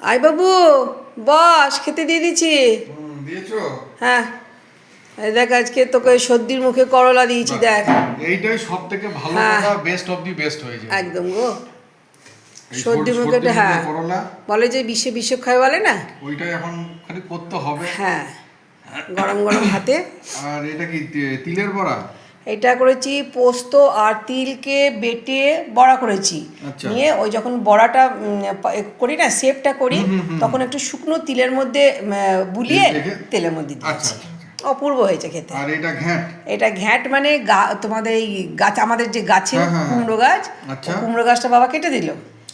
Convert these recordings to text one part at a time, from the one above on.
I বাবু, বস, খেতে দিয়ে দিচ্ছি। দিয়েছো? হ্যাঁ, এই দেখ আজকে তোকে সর্দির মুখে করলা দিয়েছি, দেখ। এইটাই সব থেকে ভালো হ্যাঁ। কথা, বেস্ট অফ দি বেস্ট হয়ে যায় একদম গো। এই সর্দির মুখে সর্দির হ্যাঁ, করলা। বলে যে বিশ্বে বিশ্ব খায় বলে না। ওইটাই এখন খালি করতে হবে। হ্যাঁ, গরম গরম ভাতে। আর এটা কি তিলের বড়া? এটা করেছি পোস্ত আর তিলকে বেটে বড়া করেছি। আচ্ছা। নিয়ে ওই যখন বড়াটা করি না, শেপটা করি, তখন একটু শুকনো তিলের মধ্যে বুলিয়ে তেলের মধ্যে দিয়েছি। আচ্ছা, আচ্ছা, আচ্ছা। অপূর্ব হয়েছে খেতে। আর এটা ঘ্যাট? এটা ঘ্যাট মানে তোমাদের এই গাছ, আমাদের যে গাছের হ্যাঁ, হ্যাঁ, হ্যাঁ। কুমড়ো গাছ, আচ্ছা। কুমড়ো গাছটা বাবা কেটে দিল।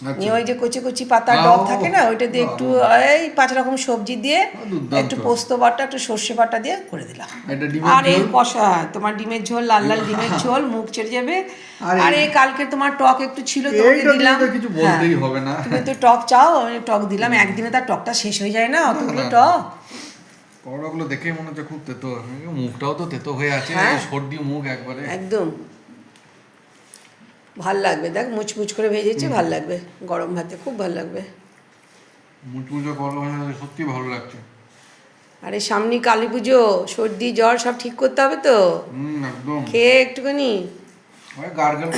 আচ্ছা। নিয়ে ওই যে কচি কচি পাতার ডগ থাকে না, ওইটা দিয়ে একটু এই 5 রকম সবজি দিয়ে, দুর্দান্ত। একটু পোস্ত বাটা, একটু সর্ষে বাটা দিয়ে করে দিলাম। এটা ডিমের আর এই ঝোল? কষা তোমার ডিমের ঝোল, লাল লাল ডিমের ঝোল, মুখ ছেড়ে যাবে। আর আর এই কালকে তোমার টক একটু ছিল, তোমাকে এইটা দিলাম। দিয়ে তো কিছু বলতেই হবে না। তুমি তো টক চাও, আমি টক দিলাম। একদিনে তার টকটা শেষ হয়ে যায় না, অতগুলো না, না। টক। করলাগুলো দেখেই মনে হচ্ছে খুব তেতো, মুখটাও তো তেতো হয়ে আছে। হ্যাঁ। সর্দি মুখ একবারে। একদম ভাল লাগবে, দেখ মুচমুচ করে ভেজেছি, ভাল লাগবে গরম ভাতে, খুব ভাল লাগবে। মুচমুচে করলা ভাজা সত্যি ভালো লাগছে। আরে সামনে কালী পুজো, সর্দি জ্বর সব ঠিক করতে হবে তো। একদম। খেয়ে একটুখানি ওই গার্গল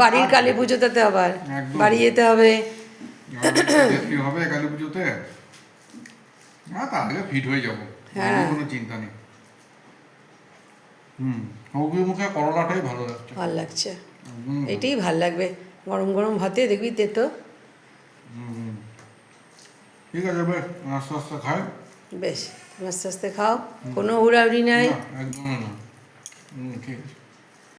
বাড়ির কালী পুজোতে আবার একদম। বাড়ি যেতে হবে। কি হবে কালী পুজোতে? না, তার আগে ফিট হয়ে যাবো। হ্যাঁ। কোনো চিন্তা নেই। সবজি মুখে করলাটাই ভালো লাগছে। ভাল লাগছে, একদম। এটাই ভাল লাগবে গরম গরম ভাতে, দেখবি তেতো। ঠিক আছে, বেশ আস্তে আস্তে খাই। বেশ, আস্তে আস্তে খাও, কোনো হুড়াহুড়ি নাই। না, একদম না। ঠিক আছে।